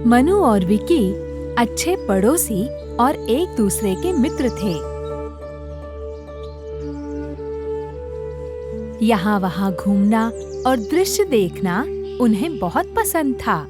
मनु और विक्की अच्छे पड़ोसी और एक दूसरे के मित्र थे। यहाँ वहाँ घूमना और दृश्य देखना उन्हें बहुत पसंद था।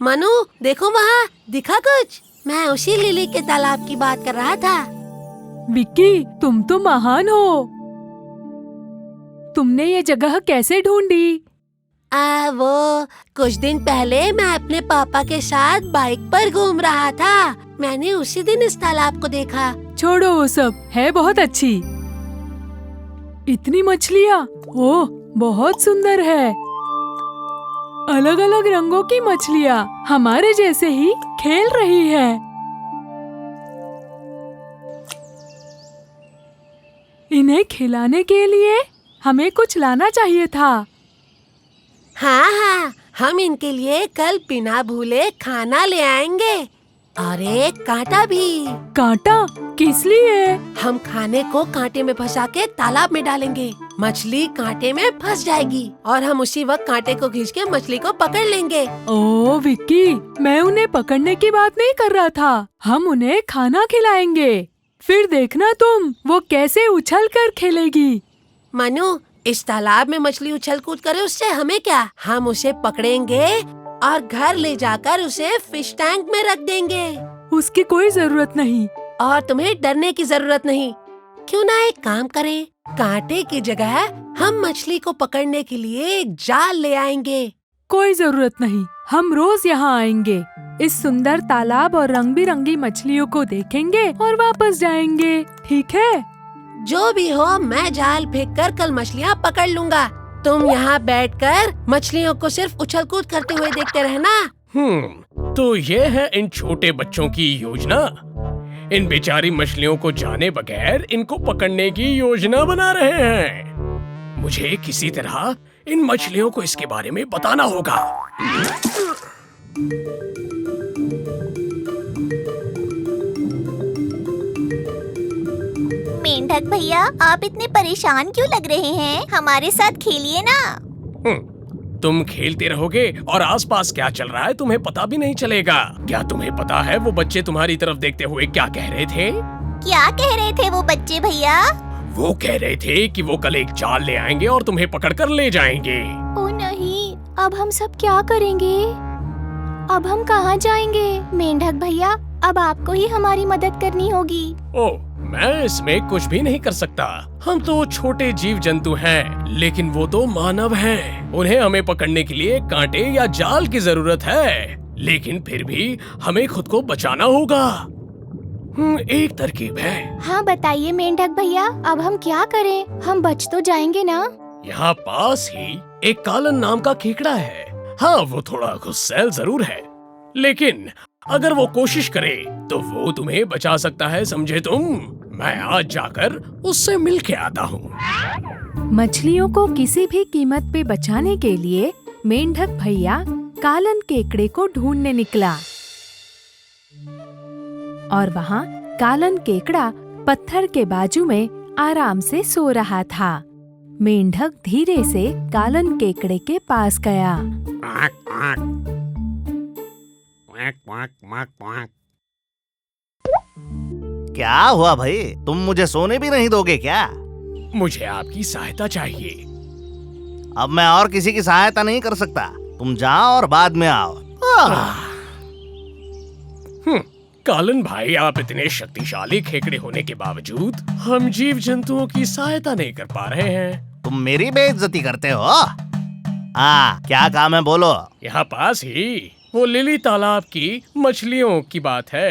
मनु, देखो वहाँ दिखा कुछ। मैं उसी लिली के तालाब की बात कर रहा था। विक्की, तुम तो महान हो। तुमने ये जगह कैसे ढूंढी? वो कुछ दिन पहले मैं अपने पापा के साथ बाइक पर घूम रहा था। मैंने उसी दिन इस तालाब को देखा। छोड़ो वो सब, है बहुत अच्छी। इतनी मछलियाँ, ओह बहुत सुंदर है। अलग अलग रंगों की मछलियाँ हमारे जैसे ही खेल रही है। इन्हें खिलाने के लिए हमें कुछ लाना चाहिए था। हाँ, हम इनके लिए कल बिना भूले खाना ले आएंगे और एक कांटा भी। कांटा किस लिए? हम खाने को कांटे में फंसा के तालाब में डालेंगे। मछली कांटे में फंस जाएगी और हम उसी वक्त कांटे को खींच के मछली को पकड़ लेंगे। ओह विक्की, मैं उन्हें पकड़ने की बात नहीं कर रहा था। हम उन्हें खाना खिलाएंगे। फिर देखना तुम, वो कैसे उछल कर खेलेगी। मनु, इस तालाब में मछली उछल कूद करे उससे हमें क्या? हम उसे पकड़ेंगे और घर ले जाकर उसे फिश टैंक में रख देंगे। उसकी कोई जरूरत नहीं। और तुम्हें डरने की जरूरत नहीं। क्यों ना एक काम करें, कांटे की जगह हम मछली को पकड़ने के लिए एक जाल ले आएंगे। कोई जरूरत नहीं, हम रोज यहाँ आएंगे। इस सुंदर तालाब और रंग बिरंगी मछलियों को देखेंगे और वापस जाएंगे, ठीक है? जो भी हो, मैं जाल फेंक कर कल मछलियाँ पकड़ लूँगा। तुम यहाँ बैठकर मछलियों को सिर्फ उछल कूद करते हुए देखते रहना। तो ये है इन छोटे बच्चों की योजना। इन बेचारी मछलियों को जाने बगैर इनको पकड़ने की योजना बना रहे हैं। मुझे किसी तरह इन मछलियों को इसके बारे में बताना होगा। मेंढक भैया, आप इतने परेशान क्यों लग रहे हैं? हमारे साथ खेलिए ना। तुम खेलते रहोगे और आसपास क्या चल रहा है तुम्हें पता भी नहीं चलेगा। क्या तुम्हें पता है वो बच्चे तुम्हारी तरफ देखते हुए क्या कह रहे थे? क्या कह रहे थे वो बच्चे भैया? वो कह रहे थे कि वो कल एक जाल ले आएंगे और तुम्हें पकड़कर ले जाएंगे। ओ नहीं, अब हम सब क्या करेंगे? अब हम कहाँ जाएंगे? मेंढक भैया, अब आपको ही हमारी मदद करनी होगी। ओह, मैं इसमें कुछ भी नहीं कर सकता। हम तो छोटे जीव जंतु हैं, लेकिन वो तो मानव हैं। उन्हें हमें पकड़ने के लिए कांटे या जाल की जरूरत है, लेकिन फिर भी हमें खुद को बचाना होगा। एक तरकीब है। हाँ बताइए मेंढक भैया, अब हम क्या करें? हम बच तो जाएंगे ना? यहाँ पास ही एक कालन नाम का केकड़ा है। हाँ, वो थोड़ा गुस्सैल जरूर है, लेकिन अगर वो कोशिश करे तो वो तुम्हें बचा सकता है, समझे तुम? मैं आज जाकर उससे मिल के आता हूँ। मछलियों को किसी भी कीमत पे बचाने के लिए मेंढक भैया कालन केकड़े को ढूंढने निकला। और वहाँ कालन केकड़ा पत्थर के बाजू में आराम से सो रहा था। मेंढक धीरे से कालन केकड़े के पास गया। क्या हुआ भाई? तुम मुझे सोने भी नहीं दोगे क्या? मुझे आपकी सहायता चाहिए। अब मैं और किसी की सहायता नहीं कर सकता। तुम जाओ और बाद में आओ। कालन भाई, आप इतने शक्तिशाली खेकड़े होने के बावजूद हम जीव जंतुओं की सहायता नहीं कर पा रहे हैं। तुम मेरी बेइज्जती करते हो? हाँ, क्या काम है बोलो। यहाँ पास ही वो लिली तालाब की मछलियों की बात है।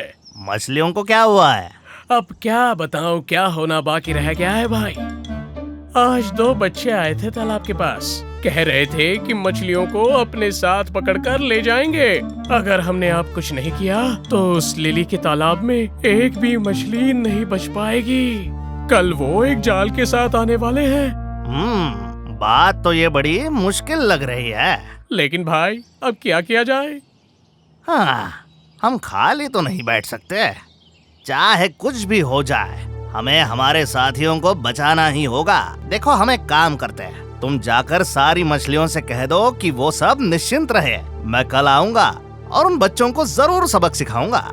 मछलियों को क्या हुआ है? अब क्या बताऊं, क्या होना बाकी रह गया है भाई। आज 2 बच्चे आए थे तालाब के पास, कह रहे थे कि मछलियों को अपने साथ पकड़कर ले जाएंगे। अगर हमने अब कुछ नहीं किया तो उस लिली के तालाब में एक भी मछली नहीं बच पाएगी। कल वो एक जाल के साथ आने वाले हैं। बात तो ये बड़ी मुश्किल लग रही है। लेकिन भाई अब क्या किया जाए? हाँ, हम खाली तो नहीं बैठ सकते। चाहे कुछ भी हो जाए, हमें हमारे साथियों को बचाना ही होगा। देखो, हम एक काम करते हैं, तुम जाकर सारी मछलियों से कह दो कि वो सब निश्चिंत रहे। मैं कल आऊंगा और उन बच्चों को जरूर सबक सिखाऊंगा।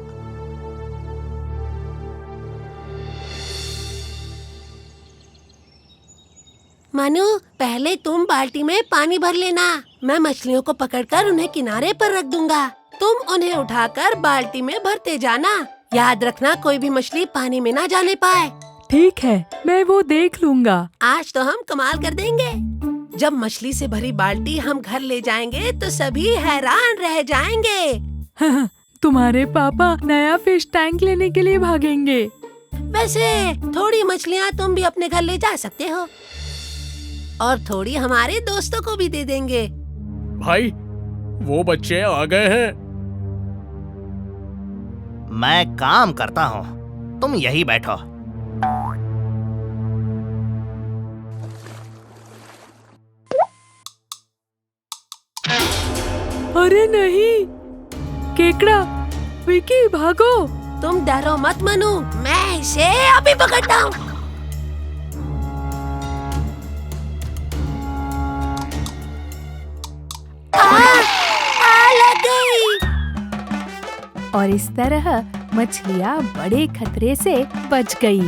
मनु, पहले तुम बाल्टी में पानी भर लेना। मैं मछलियों को पकड़कर उन्हें किनारे पर रख दूंगा। तुम उन्हें उठाकर बाल्टी में भरते जाना। याद रखना, कोई भी मछली पानी में ना जाने पाए। ठीक है, मैं वो देख लूंगा। आज तो हम कमाल कर देंगे। जब मछली से भरी बाल्टी हम घर ले जाएंगे तो सभी हैरान रह जाएंगे। तुम्हारे पापा नया फिश टैंक लेने के लिए भागेंगे। वैसे थोड़ी मछलियाँ तुम भी अपने घर ले जा सकते हो और थोड़ी हमारे दोस्तों को भी दे देंगे। भाई, वो बच्चे आ गए हैं। मैं काम करता हूँ, तुम यही बैठो। अरे नहीं, केकड़ा, विकी भागो। तुम डरो मत मनु, मैं इसे अभी पकड़ता हूँ। लग गई। और इस तरह मछलियाँ बड़े खतरे से बच गई।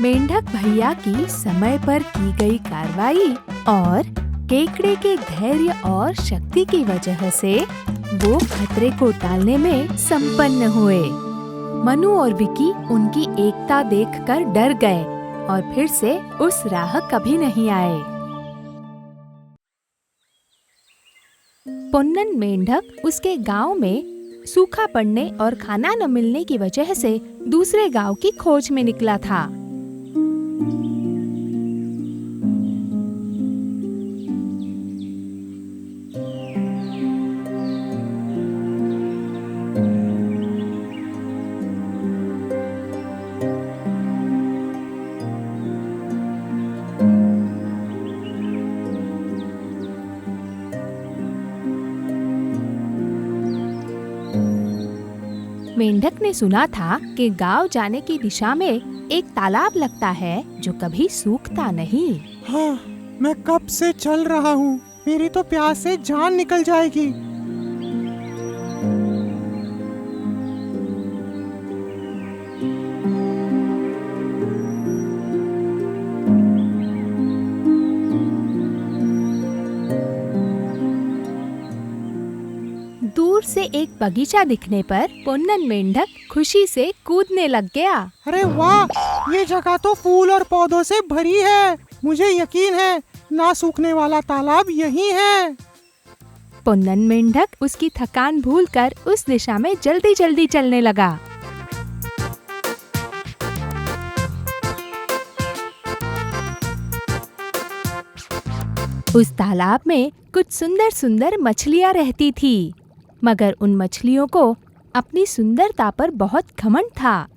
मेंढक भैया की समय पर की गई कार्रवाई और केकड़े के धैर्य और शक्ति की वजह से वो खतरे को टालने में संपन्न हुए। मनु और विकी उनकी एकता देखकर डर गए और फिर से उस राह कभी नहीं आए। पोन्नन मेंढक उसके गांव में सूखा पड़ने और खाना न मिलने की वजह से दूसरे गांव की खोज में निकला था। मेंढक ने सुना था कि गांव जाने की दिशा में एक तालाब लगता है जो कभी सूखता नहीं। हाँ, मैं कब से चल रहा हूँ, मेरी तो प्यास से जान निकल जाएगी। दूर से एक बगीचा दिखने पर पोन्नन मेंढक खुशी से कूदने लग गया। अरे वाह, ये जगह तो फूल और पौधों से भरी है। मुझे यकीन है ना सूखने वाला तालाब यही है। पोन्नन मेंढक उसकी थकान भूलकर उस दिशा में जल्दी जल्दी चलने लगा। उस तालाब में कुछ सुंदर सुंदर मछलियाँ रहती थी, मगर उन मछलियों को अपनी सुंदरता पर बहुत घमंड था।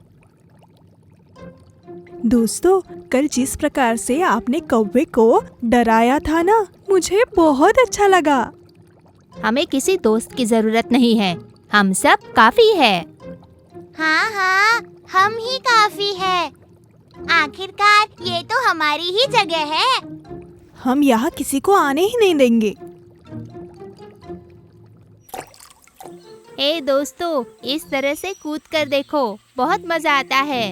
दोस्तों, कल जिस प्रकार से आपने कौवे को डराया था ना, मुझे बहुत अच्छा लगा। हमें किसी दोस्त की जरूरत नहीं है, हम सब काफी है। हाँ हाँ, हम ही काफी है। आखिरकार ये तो हमारी ही जगह है। हम यहाँ किसी को आने ही नहीं देंगे। ए दोस्तों, इस तरह से कूद कर देखो, बहुत मजा आता है।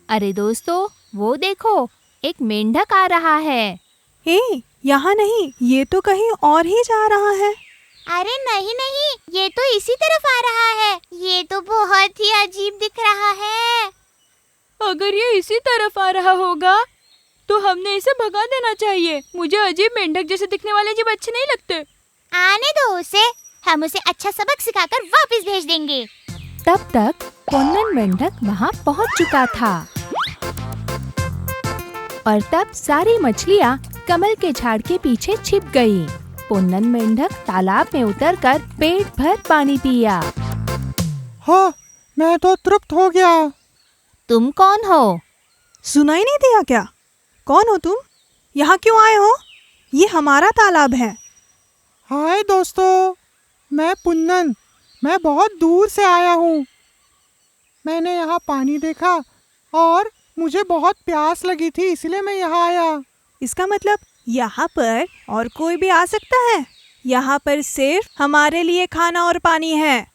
अरे दोस्तों, वो देखो, एक मेंढक आ रहा है। ए, यहाँ नहीं, ये तो कहीं और ही जा रहा है। अरे नहीं नहीं, ये तो इसी तरफ आ रहा है। ये तो बहुत ही अजीब दिख रहा है। अगर ये इसी तरफ आ रहा होगा तो हमने इसे भगा देना चाहिए। मुझे अजीब मेंढक जैसे दिखने वाले जीव अच्छे नहीं लगते। आने दो उसे, हम उसे अच्छा सबक सिखाकर वापस भेज देंगे। तब तक पोन्नन मेंढक वहाँ पहुँच चुका था और तब सारी मछलियाँ कमल के झाड़ के पीछे छिप गयी। पोन्नन मेंढक तालाब में उतरकर पेट भर पानी पिया। हाँ, मैं तो तृप्त हो गया। तुम कौन हो? सुनाई नहीं दिया क्या? कौन हो तुम? यहाँ क्यों आए हो? ये हमारा तालाब है। हाय दोस्तों, मैं पुन्नन। मैं बहुत दूर से आया हूँ। मैंने यहाँ पानी देखा और मुझे बहुत प्यास लगी थी, इसलिए मैं यहाँ आया। इसका मतलब यहाँ पर और कोई भी आ सकता है? यहाँ पर सिर्फ हमारे लिए खाना और पानी है।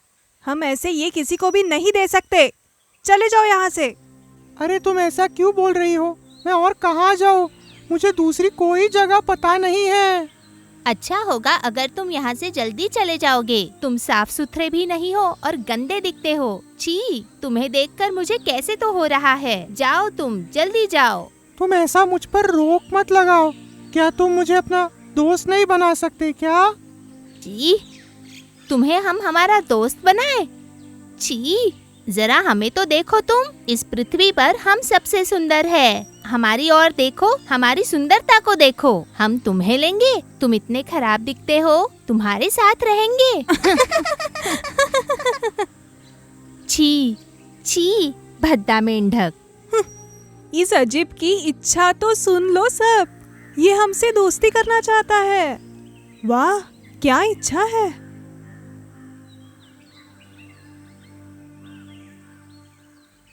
हम ऐसे ये किसी को भी नहीं दे सकते। चले जाओ यहाँ से। अरे तुम ऐसा क्यों बोल रही हो? मैं और कहाँ जाऊँ? मुझे दूसरी कोई जगह पता नहीं है। अच्छा होगा अगर तुम यहाँ से जल्दी चले जाओगे। तुम साफ सुथरे भी नहीं हो और गंदे दिखते हो। छी, तुम्हें देखकर मुझे कैसे तो हो रहा है। जाओ तुम, जल्दी जाओ। तुम ऐसा मुझ पर रोक मत लगाओ। क्या तुम मुझे अपना दोस्त नहीं बना सकते क्या? छी, तुम्हें हम हमारा दोस्त बनाए? छी, जरा हमें तो देखो तुम। इस पृथ्वी पर हम सबसे सुंदर है। हमारी ओर देखो, हमारी सुंदरता को देखो। हम तुम्हें लेंगे। तुम इतने खराब दिखते हो, तुम्हारे साथ रहेंगे। छी, छी, भद्दा मेंढक। इस अजीब की इच्छा तो सुन लो सब। ये हमसे दोस्ती करना चाहता है। वाह, क्या इच्छा है।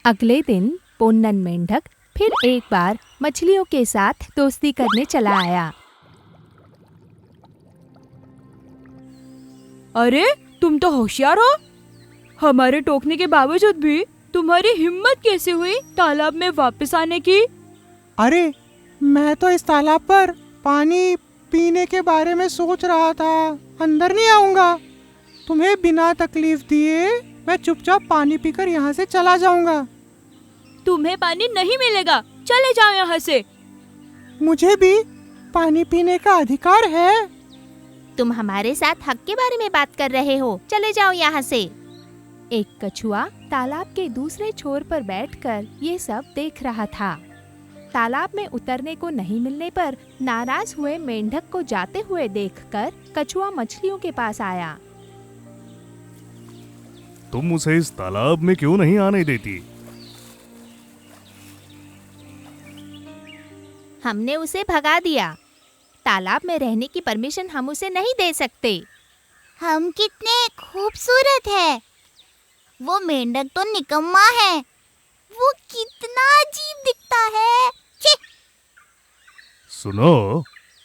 अगले दिन पुन्नन मेंढक फिर एक बार मछलियों के साथ दोस्ती करने चला आया। अरे तुम तो होशियार हो। हमारे टोकने के बावजूद भी तुम्हारी हिम्मत कैसे हुई तालाब में वापस आने की? अरे मैं तो इस तालाब पर पानी पीने के बारे में सोच रहा था। अंदर नहीं आऊंगा। तुम्हें बिना तकलीफ दिए मैं चुपचाप पानी पीकर यहाँ से चला जाऊंगा। तुम्हें पानी नहीं मिलेगा। चले जाओ यहाँ से। मुझे भी पानी पीने का अधिकार है। तुम हमारे साथ हक के बारे में बात कर रहे हो। चले जाओ यहाँ से। एक कछुआ तालाब के दूसरे छोर पर बैठकर ये सब देख रहा था। तालाब में उतरने को नहीं मिलने पर नाराज हुए मेंढक को जाते हुए देखकर कछुआ मछलियों के पास आया। तुम उसे इस तालाब में क्यों नहीं आने देती? हमने उसे भगा दिया। तालाब में रहने की परमिशन हम उसे नहीं दे सकते। हम कितने खूबसूरत है। वो मेंढक तो निकम्मा है। वो कितना अजीब दिखता है। छी! सुनो,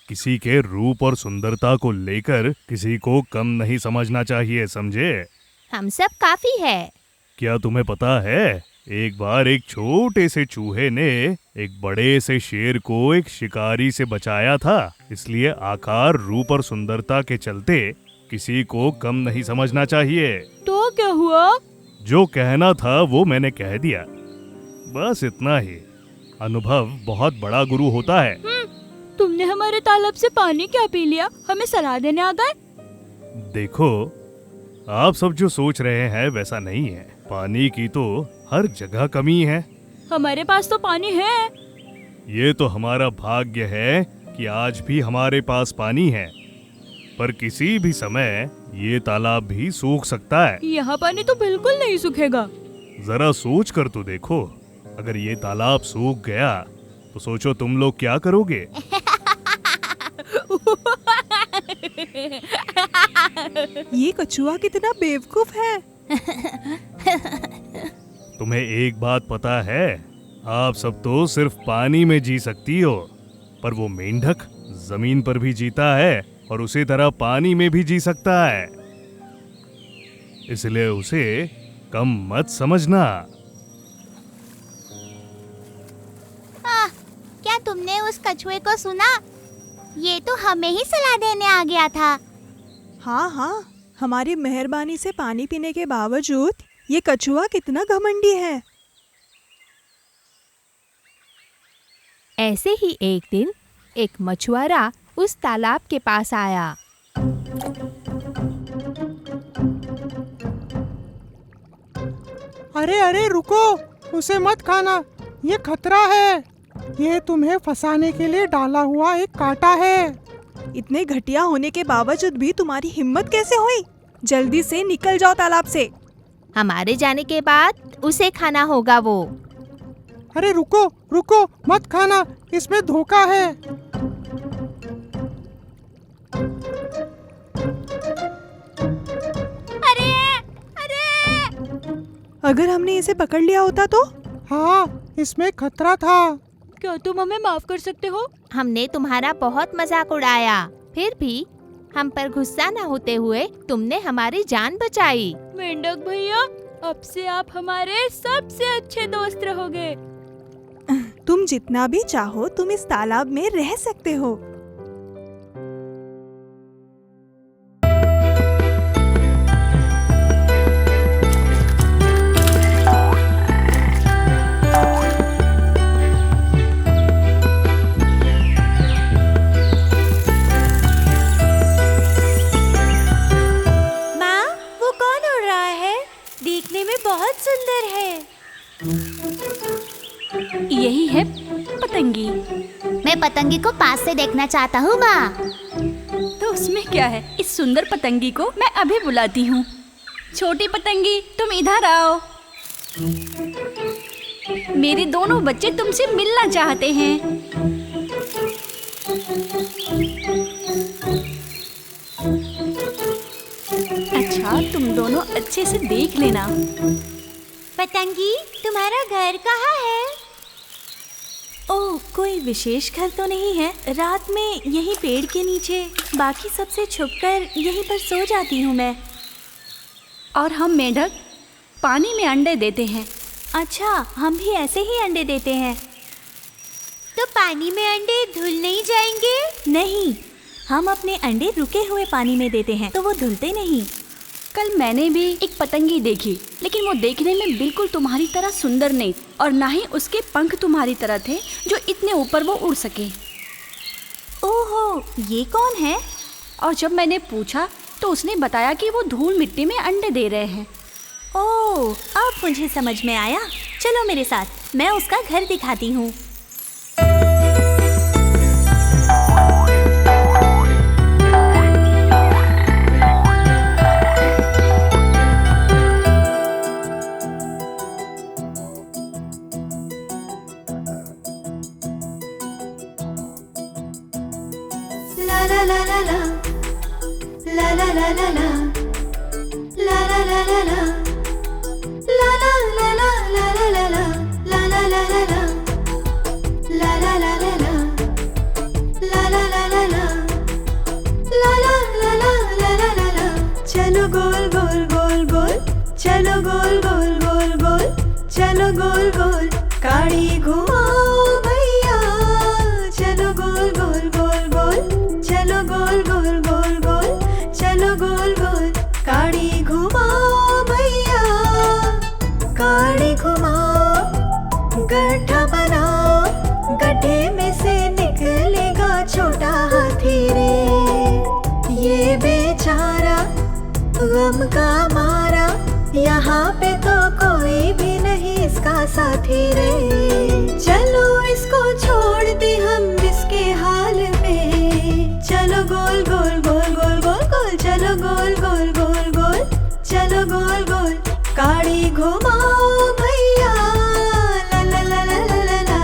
किसी के रूप और सुंदरता को लेकर किसी को कम नहीं समझना चाहिए, समझे? हम सब काफी है। क्या तुम्हें पता है, एक बार एक छोटे से चूहे ने एक बड़े से शेर को एक शिकारी से बचाया था। इसलिए आकार, रूप और सुंदरता के चलते किसी को कम नहीं समझना चाहिए। तो क्या हुआ? जो कहना था वो मैंने कह दिया। बस इतना ही। अनुभव बहुत बड़ा गुरु होता है। तुमने हमारे तालाब से पानी क्या पी लिया? हमें सलाह देने आ गए? देखो, आप सब जो सोच रहे हैं वैसा नहीं है। पानी की तो हर जगह कमी है। हमारे पास तो पानी है। ये तो हमारा भाग्य है कि आज भी हमारे पास पानी है, पर किसी भी समय ये तालाब भी सूख सकता है। यहाँ पानी तो बिल्कुल नहीं सूखेगा। जरा सोच कर तो देखो, अगर ये तालाब सूख गया तो सोचो तुम लोग क्या करोगे? ये कछुआ कितना बेवकूफ है। तुम्हें एक बात पता है, आप सब तो सिर्फ पानी में जी सकती हो, पर वो मेंढक जमीन पर भी जीता है और उसी तरह पानी में भी जी सकता है। इसलिए उसे कम मत समझना। क्या तुमने उस कछुए को सुना? ये तो हमें ही सलाह देने आ गया था। हाँ हाँ, हमारी मेहरबानी से पानी पीने के बावजूद ये कछुआ कितना घमंडी है। ऐसे ही एक दिन एक मछुआरा उस तालाब के पास आया। अरे अरे रुको, उसे मत खाना, ये खतरा है। ये तुम्हें फंसाने के लिए डाला हुआ एक कांटा है। इतने घटिया होने के बावजूद भी तुम्हारी हिम्मत कैसे हुई? जल्दी से निकल जाओ तालाब से। हमारे जाने के बाद उसे खाना होगा वो। अरे रुको रुको, मत खाना, इसमें धोखा है। अगर हमने इसे पकड़ लिया होता तो? हाँ, इसमें खतरा था। क्या तुम हमें माफ कर सकते हो? हमने तुम्हारा बहुत मजाक उड़ाया, फिर भी हम पर गुस्सा न होते हुए तुमने हमारी जान बचाई। मेंढक भैया, अब से आप हमारे सबसे अच्छे दोस्त रहोगे। तुम जितना भी चाहो तुम इस तालाब में रह सकते हो। माँ, वो कौन उड़ रहा है? देखने में बहुत सुंदर है। यही है पतंगी। मैं पतंगी को पास से देखना चाहता हूँ माँ। तो उसमें क्या है? इस सुंदर पतंगी को मैं अभी बुलाती हूँ। छोटी पतंगी, तुम इधर आओ। मेरे दोनों बच्चे तुमसे मिलना चाहते हैं। अच्छा, तुम दोनों अच्छे से देख लेना। पतंगी, तुम्हारा घर कहाँ है? ओह, कोई विशेष घर तो नहीं है। रात में यही पेड़ के नीचे, बाकी सबसे छुपकर यहीं पर सो जाती हूँ मैं। और हम मेंढक पानी में अंडे देते हैं। अच्छा, हम भी ऐसे ही अंडे देते हैं। तो पानी में अंडे धुल नहीं जाएंगे? नहीं, हम अपने अंडे रुके हुए पानी में देते हैं तो वो धुलते नहीं। कल मैंने भी एक पतंगी देखी, लेकिन वो देखने में बिल्कुल तुम्हारी तरह सुंदर नहीं, और ना ही उसके पंख तुम्हारी तरह थे जो इतने ऊपर वो उड़ सके। ओहो, ये कौन है? और जब मैंने पूछा तो उसने बताया कि वो धूल मिट्टी में अंडे दे रहे हैं। ओह, अब मुझे समझ में आया। चलो मेरे साथ, मैं उसका घर दिखाती हूँ। चलो गोल गोल गोल गोल, चलो गोल गोल गोल गोल, चलो गोल गोल, गाड़ी घुमाओ भैया। चलो गोल गोल गोल गोल, चलो गोल गोल गोल गोल, चलो गोल गोल, गाड़ी घुमाओ भैया। गाड़ी घुमाओ, गड्ढा बनाओ, गड्ढे में से निकलेगा छोटा हाथी रे। ये बेचारा गम का मारा, यहाँ पे तो कोई भी नहीं इसका साथी रे। चलो इसको छोड़ दे हम इसके हाल में। चलो गोल गोल गोल गोल गोल गोल, चलो गोल गोल गोल गोल, चलो गोल गोल, गाड़ी घुमाओ भैया। ला ला ला ला ला ला ला,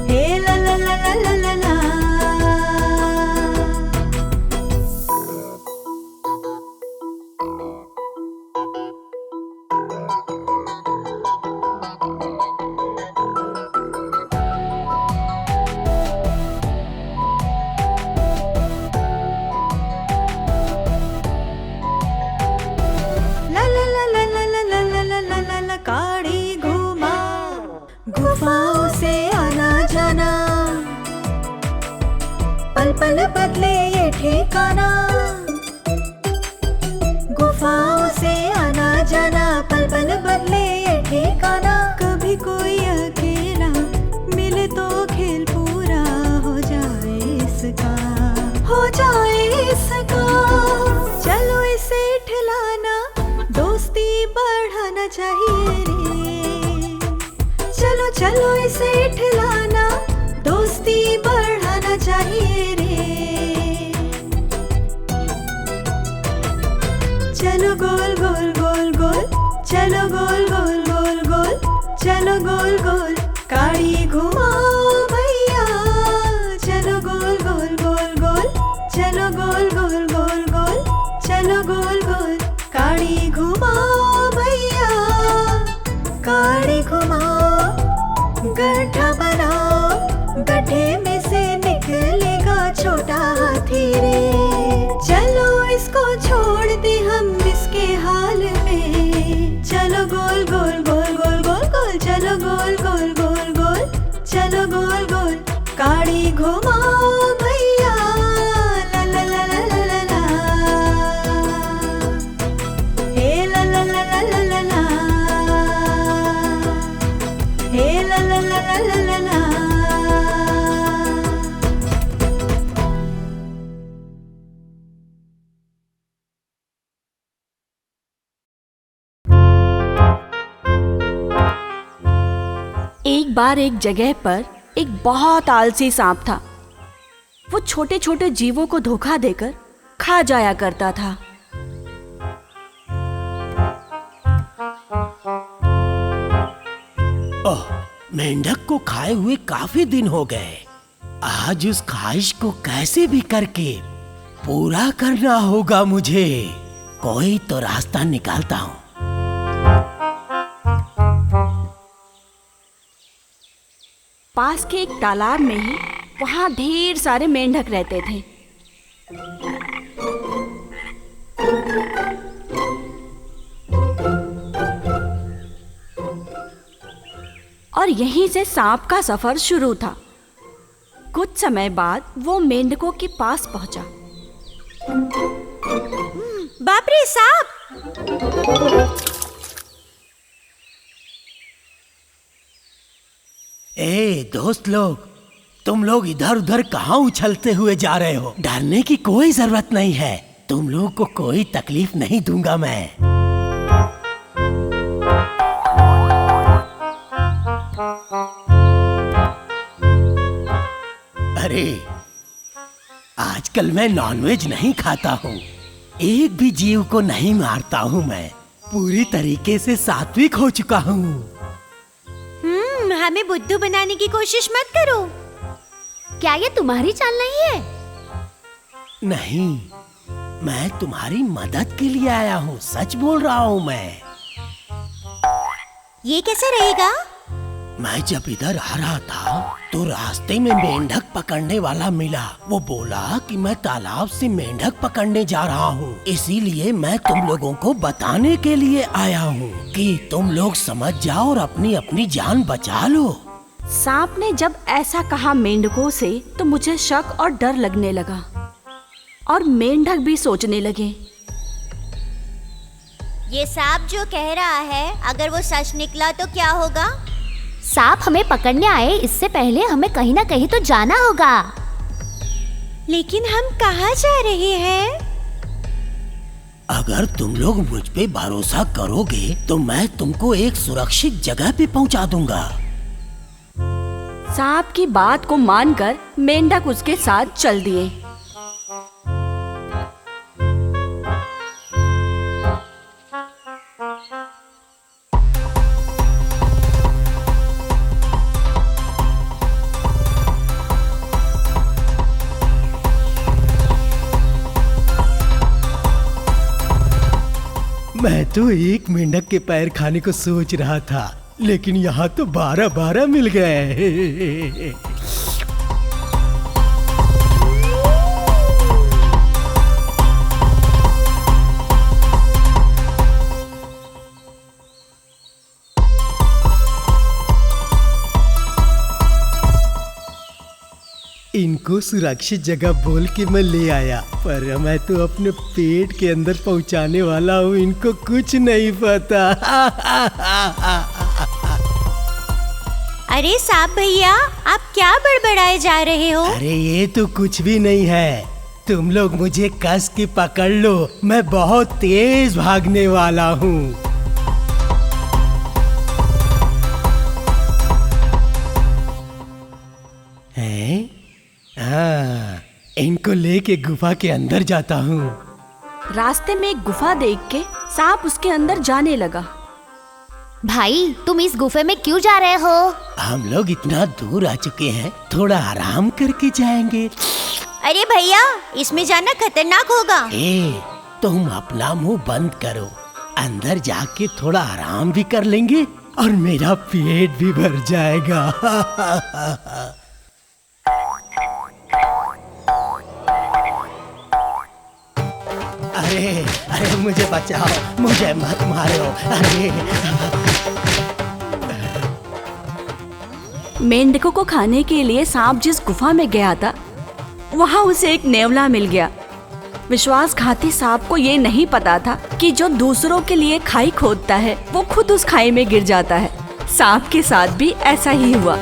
हे ला ला ला ला ला ला ला। गाड़ी घुमा, गुफाओं से आना जाना, पल पल बदले ये ठिकाना। गुफाओं से आना जाना, पल पल बदले ये ठिकाना। कभी कोई अकेला मिले तो खेल पूरा हो जाए इसका, हो जाए इसका। चलो इसे ठिलाना, दोस्ती बढ़ाना चाहिए रे। चलो चलो इसे ठिलाना, दोस्ती बढ़ाना चाहिए रे। चलो गोल गोल गोल गोल, चलो गोल गोल गोल गोल, चलो गोल गोल, गाड़ी घुमाओ भैया। चलो गोल गोल गोल गोल, चलो गोल गोल गोल गोल, चलो गोल गोल, गाड़ी घुमाओ। गाड़ी घुमाओ भैया ला ला ला ला ला ला ला हे ला ला ला ला ला ला ला हे ला ला ला ला ला ला ला। एक बार एक जगह पर एक बहुत आलसी सांप था। वो छोटे छोटे जीवों को धोखा देकर खा जाया करता था। ओह, मेंढक को खाए हुए काफी दिन हो गए। आज उस ख्वाहिश को कैसे भी करके पूरा करना होगा मुझे। कोई तो रास्ता निकालता हूँ। पास के एक तालाब में ही वहाँ ढेर सारे मेंढक रहते थे। और यहीं से सांप का सफर शुरू था। कुछ समय बाद वो मेंढकों के पास पहुंचा। बाप रे सांप! ए दोस्त लोग, तुम लोग इधर उधर कहाँ उछलते हुए जा रहे हो? डरने की कोई जरूरत नहीं है। तुम लोग को कोई तकलीफ नहीं दूंगा मैं। अरे, आजकल मैं नॉनवेज नहीं खाता हूँ। एक भी जीव को नहीं मारता हूँ मैं। पूरी तरीके से सात्विक हो चुका हूँ। हमें बुद्धू बनाने की कोशिश मत करो। क्या ये तुम्हारी चाल नहीं है? नहीं, मैं तुम्हारी मदद के लिए आया हूँ। सच बोल रहा हूँ मैं। ये कैसे रहेगा? मैं जब इधर आ रहा था तो रास्ते में मेंढक पकड़ने वाला मिला। वो बोला कि मैं तालाब से मेंढक पकड़ने जा रहा हूँ, इसीलिए मैं तुम लोगों को बताने के लिए आया हूँ कि तुम लोग समझ जाओ और अपनी अपनी जान बचा लो। सांप ने जब ऐसा कहा मेंढकों से तो मुझे शक और डर लगने लगा और मेंढक भी सोचने लगे। ये सांप जो कह रहा है, अगर वो सच निकला तो क्या होगा? सांप हमें पकड़ने आए इससे पहले हमें कहीं ना कहीं तो जाना होगा। लेकिन हम कहाँ जा रहे हैं? अगर तुम लोग मुझ पे भरोसा करोगे तो मैं तुमको एक सुरक्षित जगह पे पहुंचा दूंगा। सांप की बात को मानकर मेंढक उसके साथ चल दिए। मैं तो एक मेंढक के पैर खाने को सोच रहा था, लेकिन यहाँ तो 12 मिल गए। इनको सुरक्षित जगह बोल के मैं ले आया, पर मैं तो अपने पेट के अंदर पहुंचाने वाला हूँ। इनको कुछ नहीं पता। अरे सांप भैया, आप क्या बड़बड़ाए जा रहे हो? अरे ये तो कुछ भी नहीं है। तुम लोग मुझे कस के पकड़ लो, मैं बहुत तेज भागने वाला हूँ। हाँ, इनको लेके गुफा के अंदर जाता हूँ। रास्ते में एक गुफा देख के सांप उसके अंदर जाने लगा। भाई, तुम इस गुफे में क्यों जा रहे हो? हम लोग इतना दूर आ चुके हैं, थोड़ा आराम करके जाएंगे। अरे भैया, इसमें जाना खतरनाक होगा। तुम अपना मुंह बंद करो। अंदर जाके थोड़ा आराम भी कर लेंगे और मेरा पेट भी भर जाएगा। अरे मुझे बचाओ, मुझे मत मारो। अरे मेंढकों को खाने के लिए सांप जिस गुफा में गया था, वहाँ उसे एक नेवला मिल गया। विश्वासघाती सांप को ये नहीं पता था कि जो दूसरों के लिए खाई खोदता है वो खुद उस खाई में गिर जाता है। सांप के साथ भी ऐसा ही हुआ।